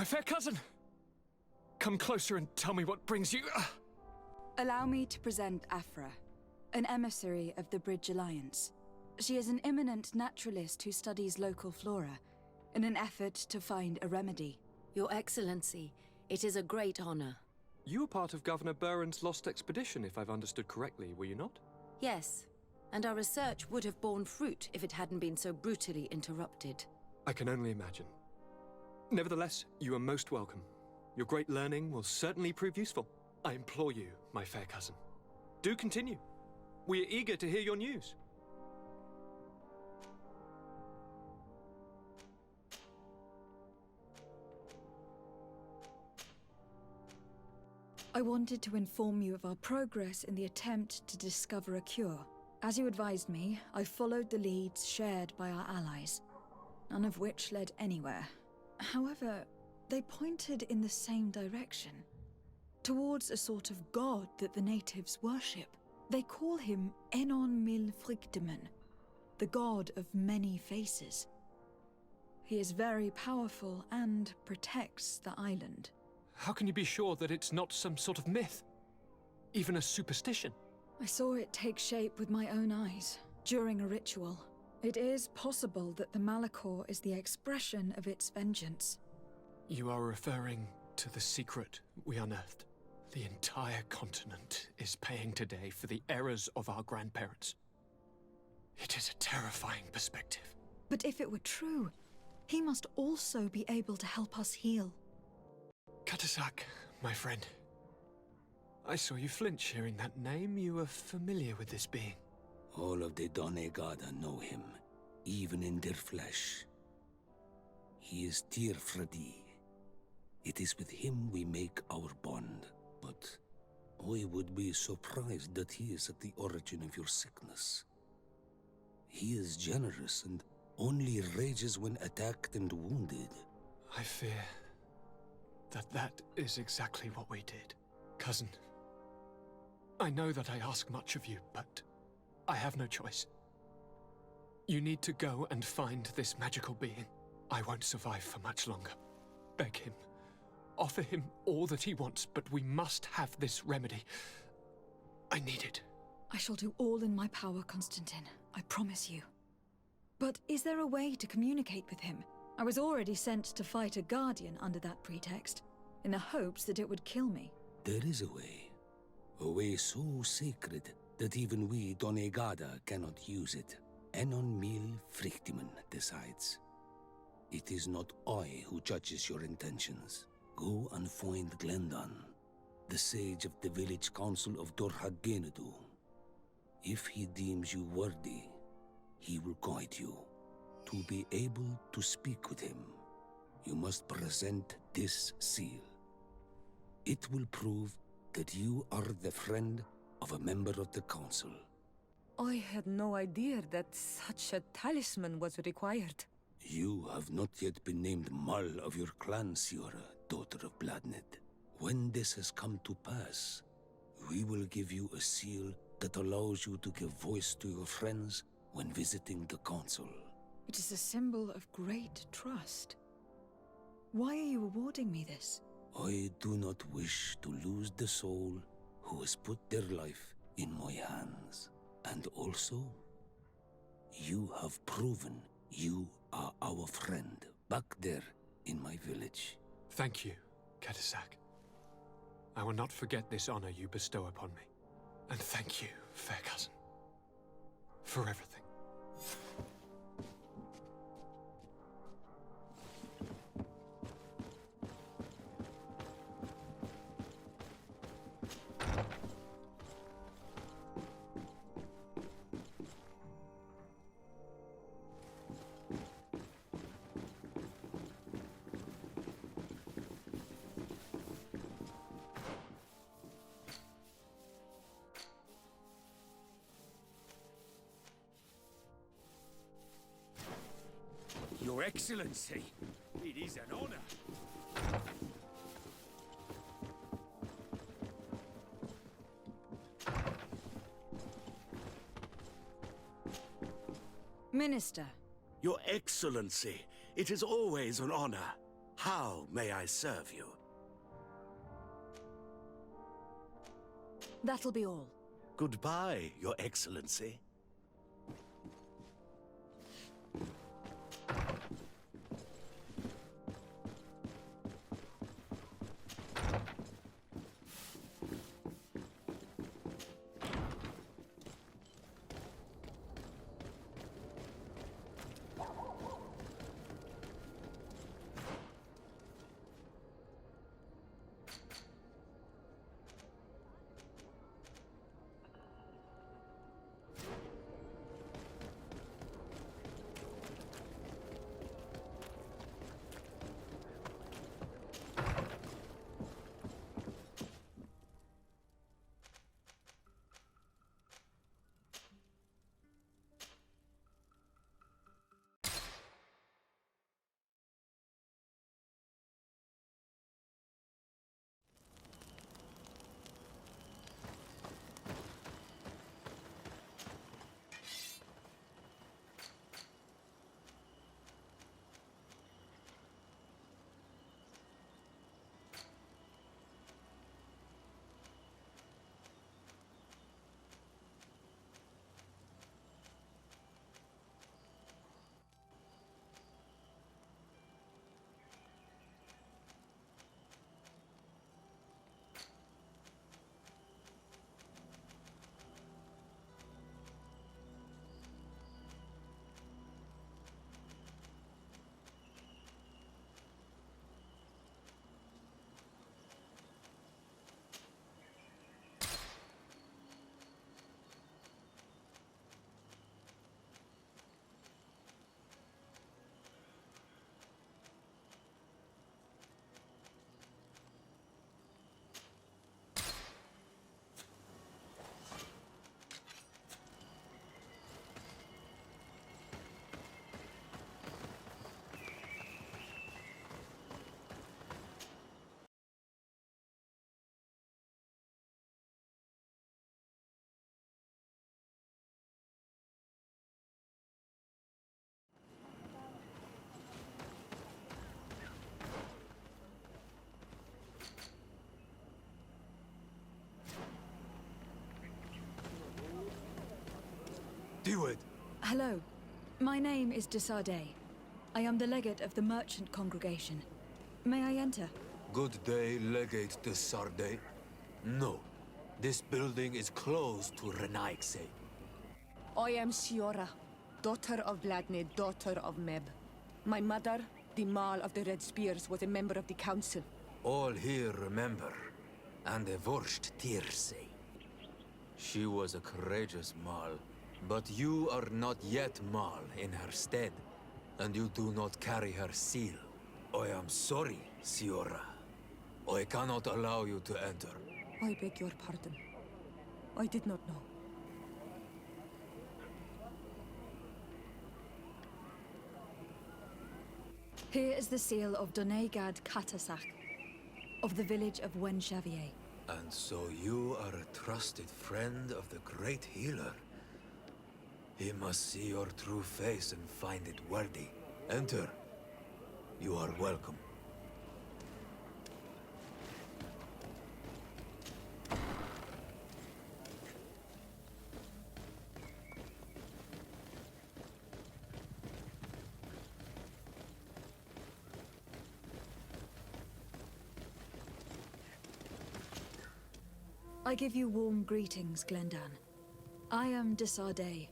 My fair cousin! Come closer and tell me what brings you... Allow me to present Afra, an emissary of the Bridge Alliance. She is an eminent naturalist who studies local flora, in an effort to find a remedy. Your Excellency, it is a great honor. You were part of Governor Buren's lost expedition, if I've understood correctly, were you not? Yes, and our research would have borne fruit if it hadn't been so brutally interrupted. I can only imagine. Nevertheless, you are most welcome. Your great learning will certainly prove useful. I implore you, my fair cousin. Do continue. We are eager to hear your news. I wanted to inform you of our progress in the attempt to discover a cure. As you advised me, I followed the leads shared by our allies, none of which led anywhere. However, they pointed in the same direction, towards a sort of god that the natives worship. They call him Enon Mil Frictimen, the god of many faces. He is very powerful and protects the island. How can you be sure that it's not some sort of myth? Even a superstition? I saw it take shape with my own eyes, during a ritual. It is possible that the Malachor is the expression of its vengeance. You are referring to the secret we unearthed. The entire continent is paying today for the errors of our grandparents. It is a terrifying perspective. But if it were true, he must also be able to help us heal. Katasak, my friend. I saw you flinch hearing that name. You are familiar with this being. All of the Donegada know him, even in their flesh. He is Tirfredi. It is with him we make our bond, but I would be surprised that he is at the origin of your sickness. He is generous and only rages when attacked and wounded. I fear that is exactly what we did. Cousin, I know that I ask much of you, but I have no choice. You need to go and find this magical being. I won't survive for much longer. Beg him. Offer him all that he wants, but we must have this remedy. I need it. I shall do all in my power, Constantine. I promise you. But is there a way to communicate with him? I was already sent to fight a guardian under that pretext, in the hopes that it would kill me. There is a way so sacred that even we Donegada cannot use it. Enon Mil Frictimen decides. It is not I who judges your intentions. Go and find Glendan, the sage of the village council of Dorhagenedu. If he deems you worthy, he will guide you. To be able to speak with him, you must present this seal. It will prove that you are the friend of a member of the council. I had no idea that such a talisman was required. You have not yet been named Mal of your clan, Siora, daughter of Bladned. When this has come to pass, we will give you a seal that allows you to give voice to your friends when visiting the council. It is a symbol of great trust. Why are you awarding me this? I do not wish to lose the soul who has put their life in my hands. And also, you have proven you are our friend back there in my village. Thank you, Katasak. I will not forget this honor you bestow upon me. And thank you, fair cousin, for everything. Your Excellency, it is an honor. Minister. Your Excellency, it is always an honor. How may I serve you? That'll be all. Goodbye, Your Excellency. Deward! Hello. My name is Desardet. I am the legate of the merchant congregation. May I enter? Good day, Legate de Sardet. No, this building is closed to Renaigse. I am Siora, daughter of Vladne, daughter of Meb. My mother, the Mal of the Red Spears, was a member of the council. All here remember, and the Vorsht Tirse. She was a courageous Mal, but you are not yet Mal in her stead, and you do not carry her seal. I am sorry, Siora. I cannot allow you to enter. I beg your pardon. I did not know. Here is the seal of Donegad Katasach, of the village of Wenxavier. And so you are a trusted friend of the great healer. He must see your true face and find it worthy. Enter. You are welcome. I give you warm greetings, Glendan. I am Desardet,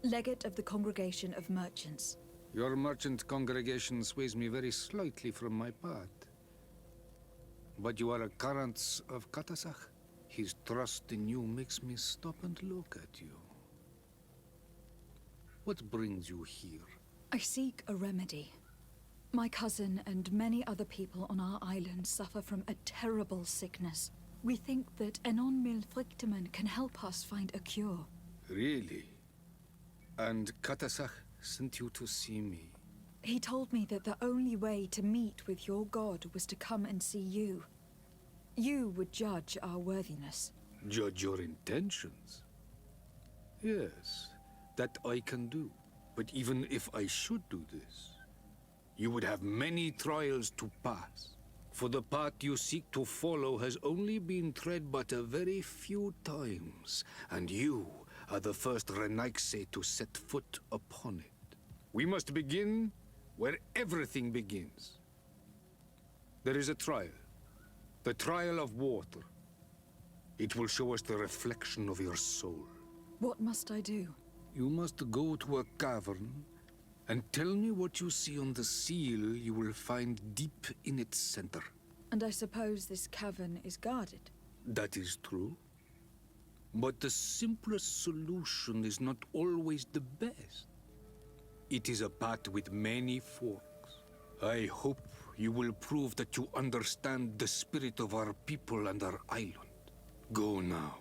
legate of the Congregation of Merchants. Your merchant congregation sways me very slightly from my path. But you are a current of Katasach. His trust in you makes me stop and look at you. What brings you here? I seek a remedy. My cousin and many other people on our island suffer from a terrible sickness. We think that Enon Mil Frichtemann can help us find a cure. Really? And Katasach sent you to see me? He told me that the only way to meet with your god was to come and see you. You would judge our worthiness. Judge your intentions? Yes, that I can do. But even if I should do this, You would have many trials to pass. For the path you seek to follow has only been tread but a very few times, and you are the first Renaigse to set foot upon it. We must begin where everything begins. There is a trial. The trial of water. It will show us the reflection of your soul. What must I do? You must go to a cavern and tell me what you see on the seal you will find deep in its center. And I suppose this cavern is guarded. That is true. But the simplest solution is not always the best. It is a path with many forks. I hope you will prove that you understand the spirit of our people and our island. Go now.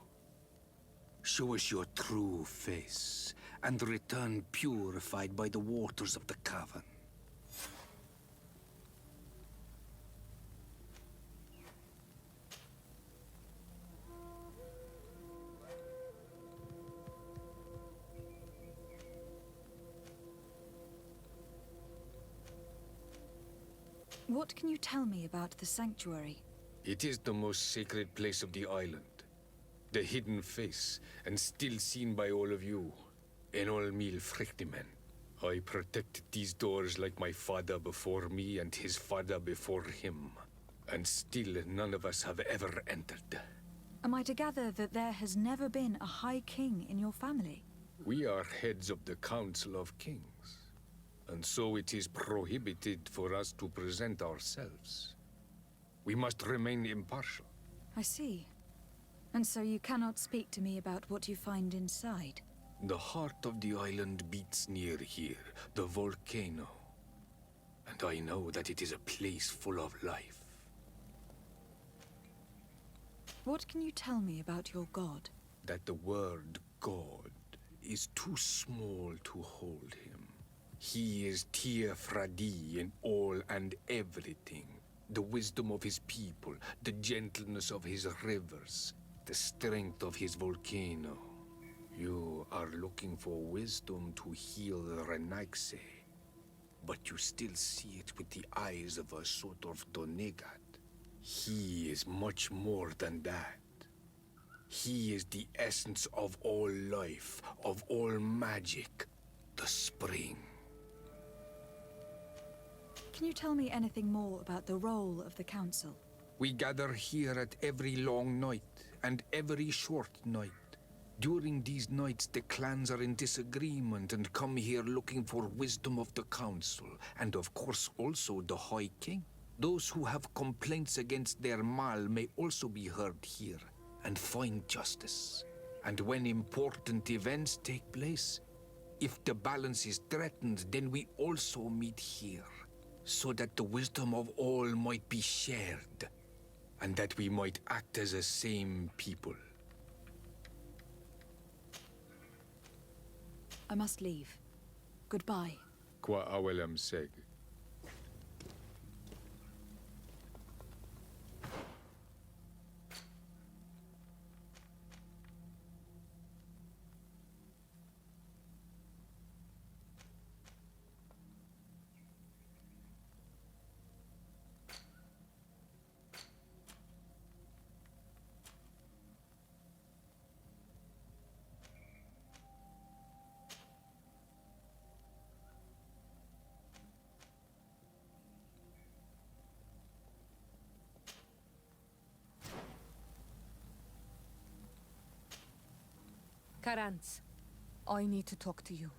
Show us your true face, and return purified by the waters of the cavern. What can you tell me about the sanctuary? It is the most sacred place of the island. The hidden face, and still seen by all of you. Enol mil frictimen. I protected these doors like my father before me and his father before him. And still none of us have ever entered. Am I to gather that there has never been a High King in your family? We are heads of the Council of Kings. And so it is prohibited for us to present ourselves. We must remain impartial. I see. And so you cannot speak to me about what you find inside? The heart of the island beats near here, the volcano. And I know that it is a place full of life. What can you tell me about your god? That the word God is too small to hold him. He is Tir Fradi in all and everything. The wisdom of his people, the gentleness of his rivers, the strength of his volcano. You are looking for wisdom to heal the Renaigse, but you still see it with the eyes of a sort of Donegat. He is much more than that. He is the essence of all life, of all magic, the spring. Can you tell me anything more about the role of the Council? We gather here at every long night and every short night. During these nights, the clans are in disagreement and come here looking for wisdom of the Council, and of course also the High King. Those who have complaints against their Mal may also be heard here and find justice. And when important events take place, if the balance is threatened, then we also meet here, so that the wisdom of all might be shared, and that we might act as a same people. I must leave. Goodbye. Qua awelem seg. Karantz, I need to talk to you.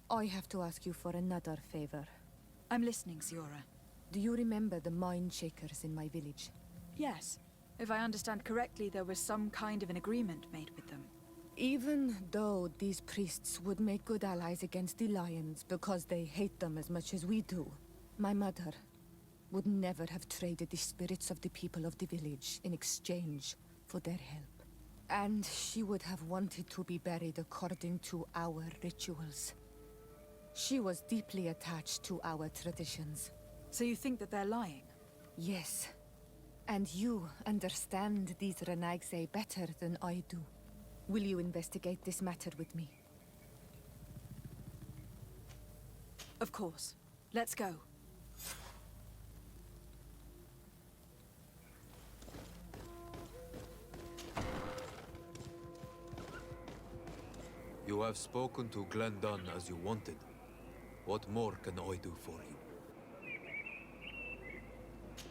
I have to ask you for another favor. I'm listening, Siora. Do you remember the mine shakers in my village? Yes. If I understand correctly, there was some kind of an agreement made with them. Even though these priests would make good allies against the Lions because they hate them as much as we do, my mother would never have traded the spirits of the people of the village in exchange for their help. And she would have wanted to be buried according to our rituals. She was deeply attached to our traditions. So you think that they're lying? Yes. And you understand these Renaigse better than I do. Will you investigate this matter with me? Of course. Let's go. You have spoken to Glendon as you wanted. What more can I do for you?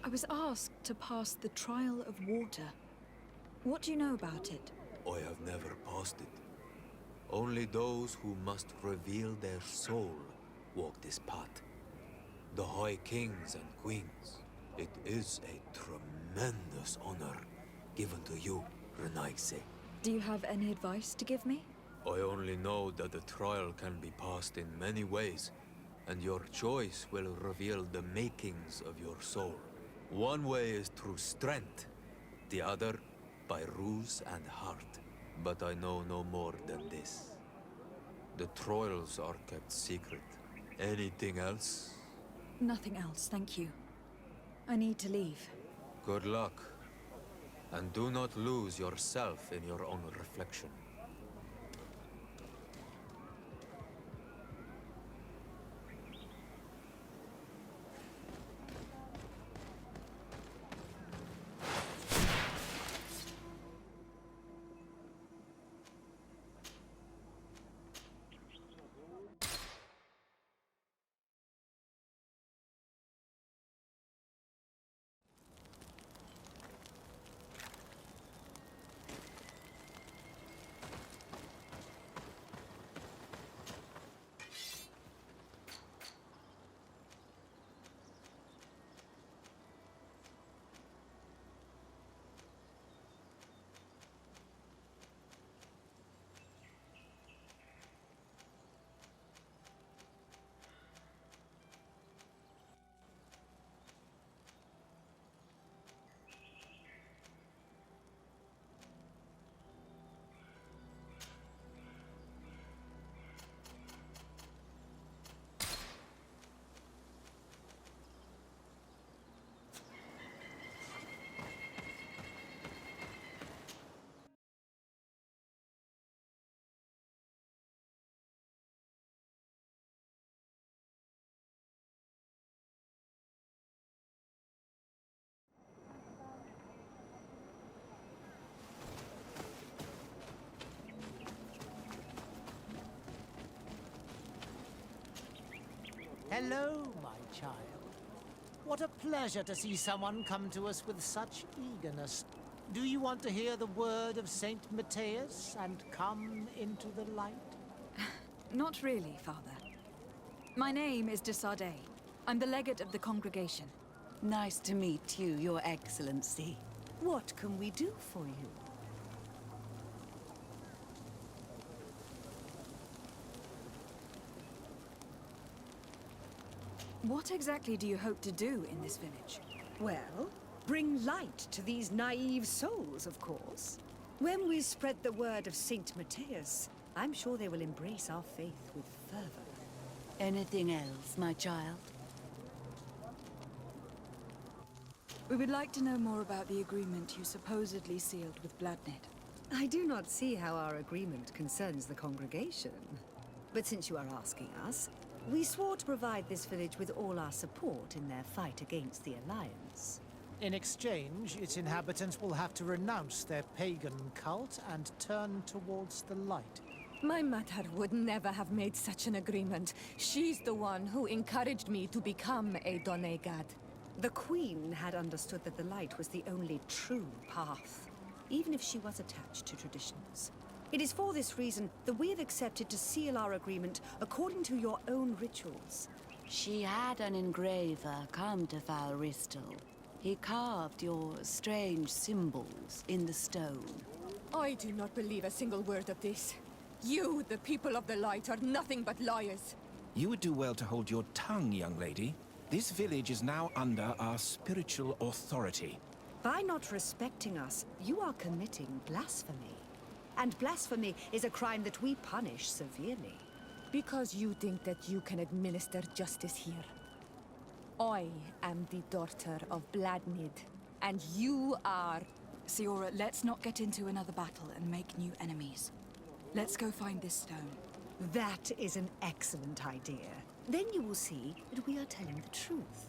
I was asked to pass the trial of water. What do you know about it? I have never passed it. Only those who must reveal their soul walk this path. The High Kings and Queens. It is a tremendous honor given to you, Renaise. Do you have any advice to give me? I only know that the trial can be passed in many ways, and your choice will reveal the makings of your soul. One way is through strength, the other by ruse and heart. But I know no more than this. The trials are kept secret. Anything else? Nothing else, thank you. I need to leave. Good luck. And do not lose yourself in your own reflection. Hello, my child. What a pleasure to see someone come to us with such eagerness. Do you want to hear the word of Saint Matthias and come into the light? Not really, Father. My name is de Sardet. I'm the legate of the congregation. Nice to meet you, Your Excellency. What can we do for you? What exactly do you hope to do in this village? Well, bring light to these naive souls, of course. When we spread the word of Saint Matthias, I'm sure they will embrace our faith with fervor. Anything else, my child? We would like to know more about the agreement you supposedly sealed with Bladnid. I do not see how our agreement concerns the congregation. But since you are asking us, we swore to provide this village with all our support in their fight against the Alliance. In exchange, its inhabitants will have to renounce their pagan cult and turn towards the light. My mother would never have made such an agreement. She's the one who encouraged me to become a Donegad. The Queen had understood that the light was the only true path, even if she was attached to traditions. It is for this reason that we have accepted to seal our agreement according to your own rituals. She had an engraver come to Falristal. He carved your strange symbols in the stone. I do not believe a single word of this. You, the people of the light, are nothing but liars. You would do well to hold your tongue, young lady. This village is now under our spiritual authority. By not respecting us, you are committing blasphemy. And blasphemy is a crime that we punish severely. Because you think that you can administer justice here. I am the daughter of Bladnid, and you are... Siora, let's not get into another battle and make new enemies. Let's go find this stone. That is an excellent idea. Then you will see that we are telling the truth.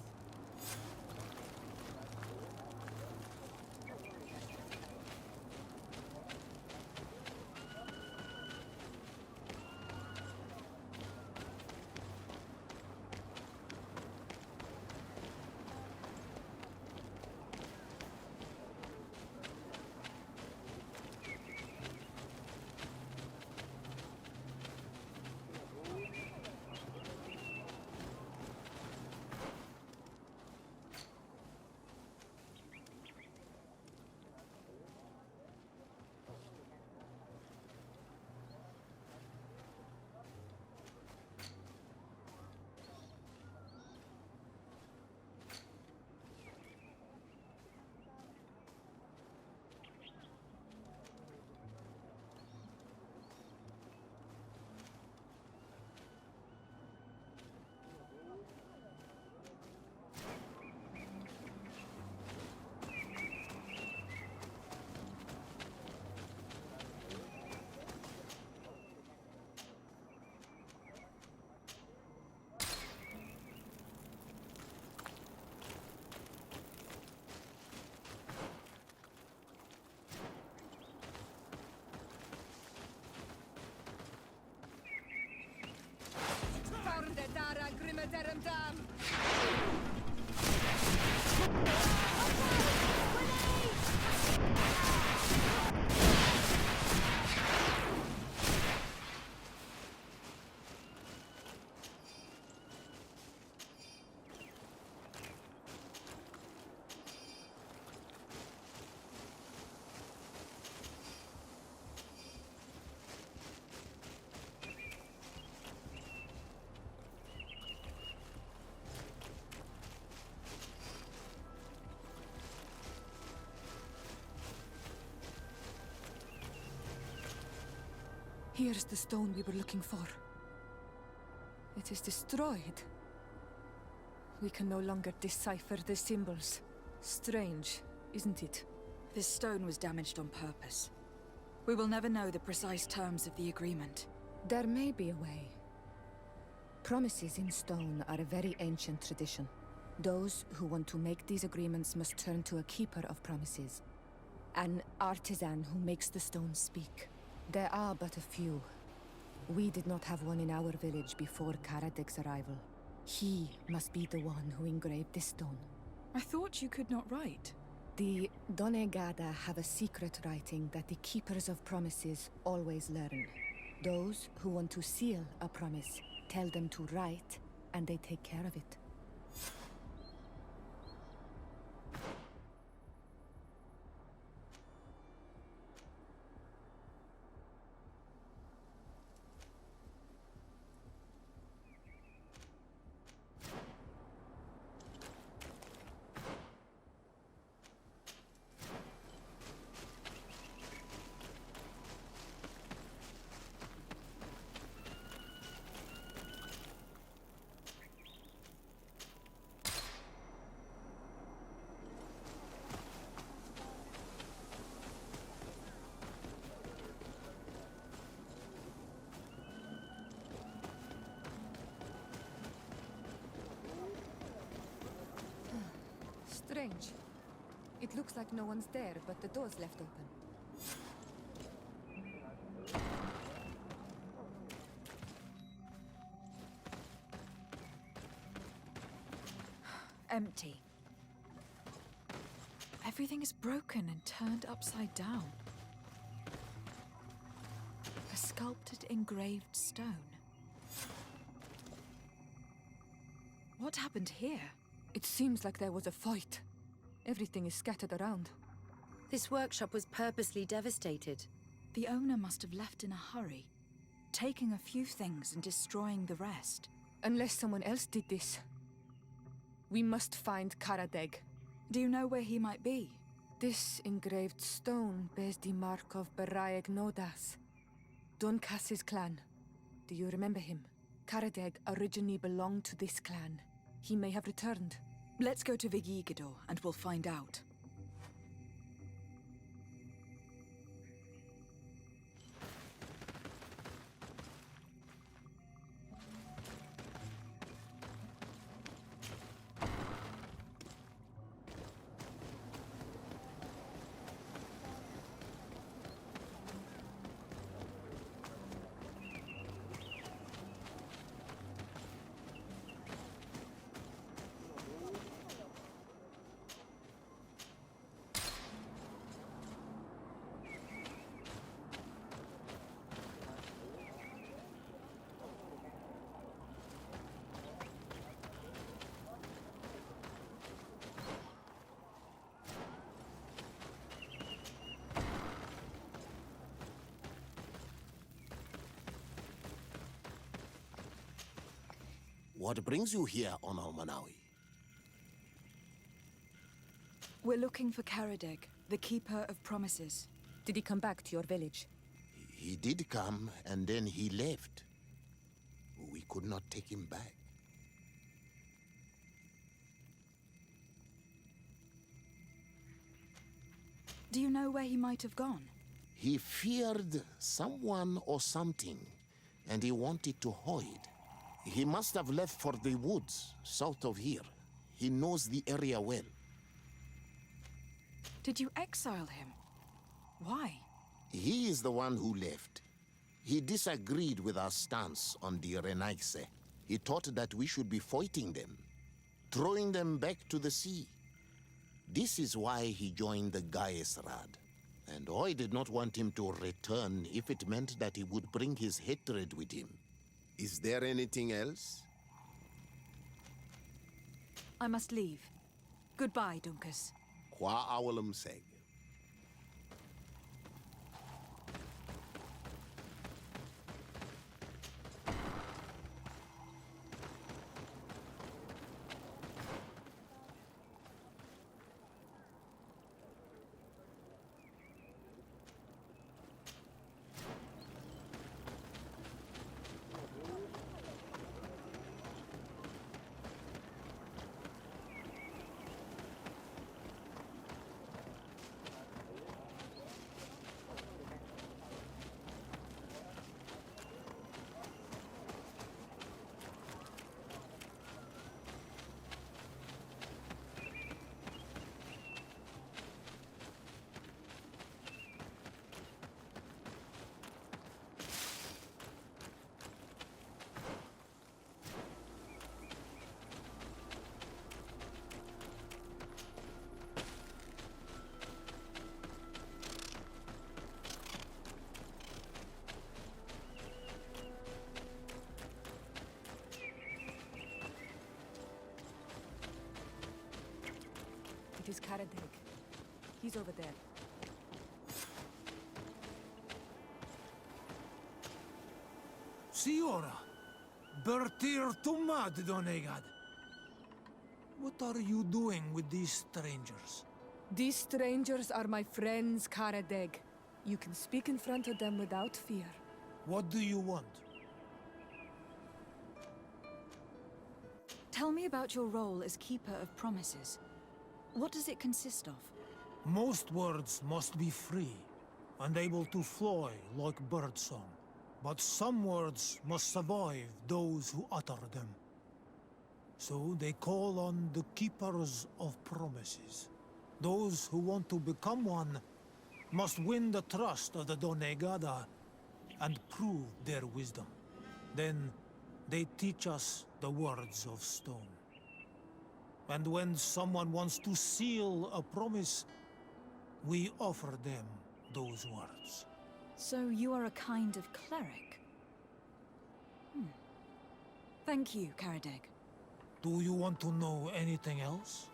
Here's the stone we were looking for. It is destroyed. We can no longer decipher the symbols. Strange, isn't it? This stone was damaged on purpose. We will never know the precise terms of the agreement. There may be a way. Promises in stone are a very ancient tradition. Those who want to make these agreements must turn to a keeper of promises. An artisan who makes the stone speak. There are but a few. We did not have one in our village before Karadek's arrival. He must be the one who engraved this stone. I thought you could not write. The Donegada have a secret writing that the keepers of promises always learn. Those who want to seal a promise tell them to write, and they take care of it. Strange. It looks like no one's there, but the door's left open. Empty. Everything is broken and turned upside down. A sculpted, engraved stone. What happened here? It seems like there was a fight. Everything is scattered around. This workshop was purposely devastated. The owner must have left in a hurry, taking a few things and destroying the rest. Unless someone else did this. We must find Karadeg. Do you know where he might be? This engraved stone bears the mark of Baraeg Nodas, Donkas's clan. Do you remember him? Karadeg originally belonged to this clan. He may have returned. Let's go to Vigigidor and we'll find out. What brings you here on Almanawi? We're looking for Karadeg, the Keeper of Promises. Did he come back to your village? He did come, and then he left. We could not take him back. Do you know where he might have gone? He feared someone or something, and he wanted to hide. He must have left for the woods, south of here. He knows the area well. Did you exile him? Why? He is the one who left. He disagreed with our stance on the Renaise. He thought that we should be fighting them, throwing them back to the sea. This is why he joined the Gaesrad. And I did not want him to return if it meant that he would bring his hatred with him. Is there anything else? I must leave. Goodbye, Dunkus. Qua awalum seg. It is Karadeg. He's over there. Siora, Bertir Tumad Donegad. What are you doing with these strangers? These strangers are my friends, Karadeg. You can speak in front of them without fear. What do you want? Tell me about your role as Keeper of Promises. What does it consist of? Most words must be free and able to fly like birdsong. But some words must survive those who utter them. So they call on the Keepers of Promises. Those who want to become one must win the trust of the Donegada and prove their wisdom. Then they teach us the words of stone. And when someone wants to seal a promise, we offer them those words. So you are a kind of cleric? Thank you, Karadeg. Do you want to know anything else?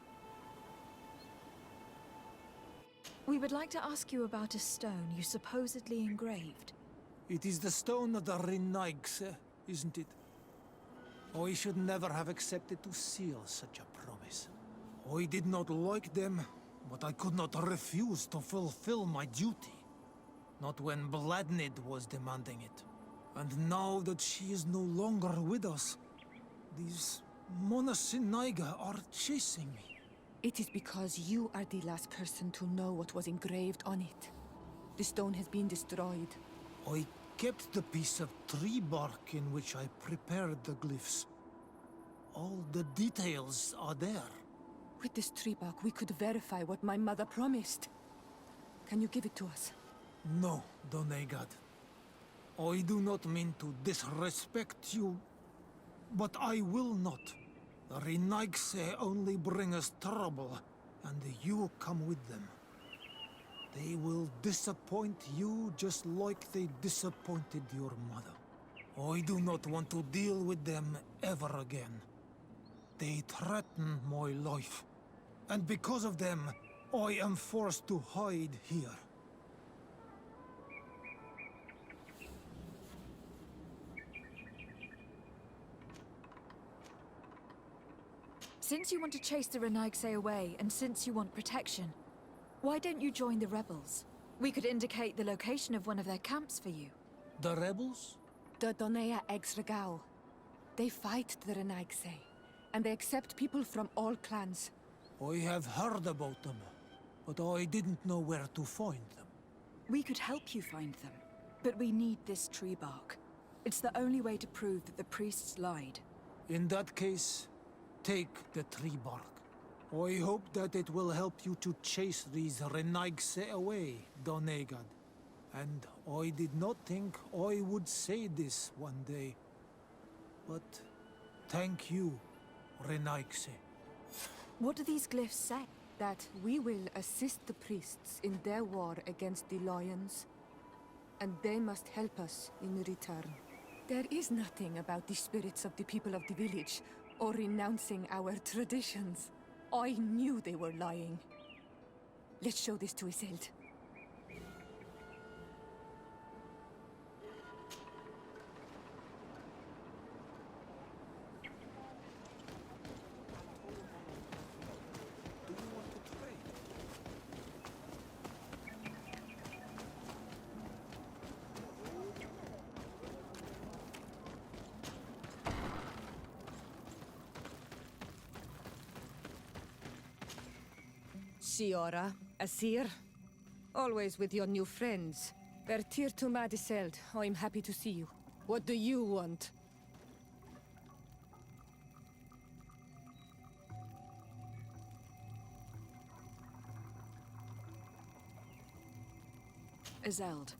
We would like to ask you about a stone you supposedly engraved. It is the stone of the Renaigse, isn't it? I should never have accepted to seal such a promise. I did not like them, but I could not refuse to fulfill my duty. Not when Bladnid was demanding it. And now that she is no longer with us, these Monasinaiga are chasing me. It is because you are the last person to know what was engraved on it. The stone has been destroyed. I kept the piece of tree bark in which I prepared the glyphs. All the details are there. With this tree bark, we could verify what my mother promised. Can you give it to us? No, Donegad. I do not mean to disrespect you, but I will not. The Renaigse only bring us trouble, and you come with them. They will disappoint you just like they disappointed your mother. I do not want to deal with them ever again. They threaten my life, and because of them, I am forced to hide here. Since you want to chase the Renaigse away, and since you want protection, why don't you join the rebels? We could indicate the location of one of their camps for you. The rebels? The Donea Exregao. They fight the Renaigse, and they accept people from all clans. I have heard about them, but I didn't know where to find them. We could help you find them, but we need this tree bark. It's the only way to prove that the priests lied. In that case, take the tree bark. I hope that it will help you to chase these Renaigse away, Donegad. And I did not think I would say this one day. But thank you, Renaigse. What do these glyphs say? That we will assist the priests in their war against the lions, and they must help us in return. There is nothing about the spirits of the people of the village, or renouncing our traditions. I knew they were lying. Let's show this to Isilde. Siora, Asir, always with your new friends. Bertir to Madiseld, I'm happy to see you. What do you want? Isilde,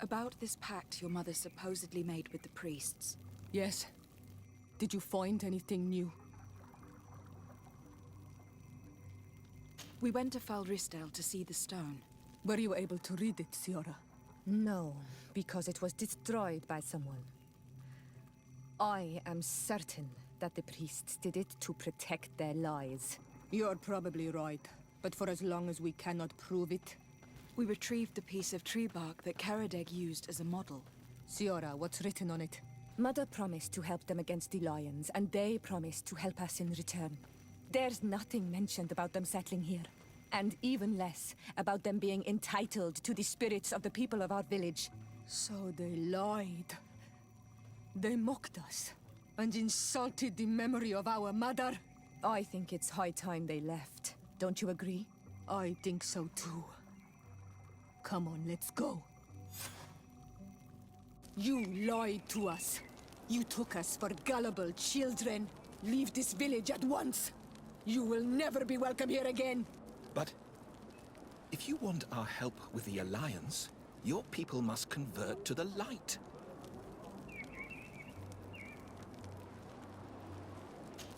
about this pact your mother supposedly made with the priests. Yes. Did you find anything new? We went to Falristel to see the stone. Were you able to read it, Siora? No, because it was destroyed by someone. I am certain that the priests did it to protect their lies. You're probably right, but for as long as we cannot prove it... We retrieved the piece of tree bark that Karadeg used as a model. Siora, what's written on it? Mother promised to help them against the lions, and they promised to help us in return. There's nothing mentioned about them settling here. And even less about them being entitled to the spirits of the people of our village. So they lied. They mocked us and insulted the memory of our mother. I think it's high time they left. Don't you agree? I think so too. Come on, let's go. You lied to us. You took us for gullible children. Leave this village at once. You will never be welcome here again. But if you want our help with the Alliance, your people must convert to the light.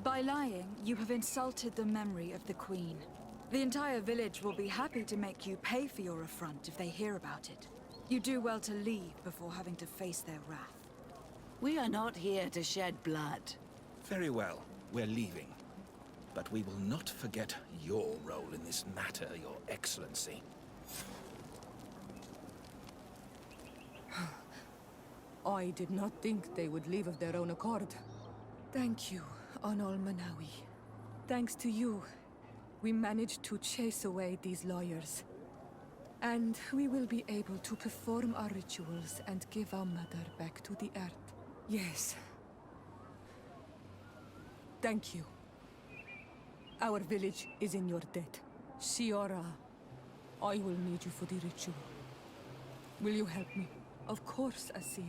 By lying, you have insulted the memory of the Queen. The entire village will be happy to make you pay for your affront if they hear about it. You do well to leave before having to face their wrath. We are not here to shed blood. Very well, we're leaving. But we will not forget your role in this matter, Your Excellency. I did not think they would leave of their own accord. Thank you, Onol Manawi. Thanks to you, we managed to chase away these lawyers. And we will be able to perform our rituals and give our mother back to the earth. Yes. Thank you. Our village is in your debt. Siora, I will need you for the ritual. Will you help me? Of course, Asir.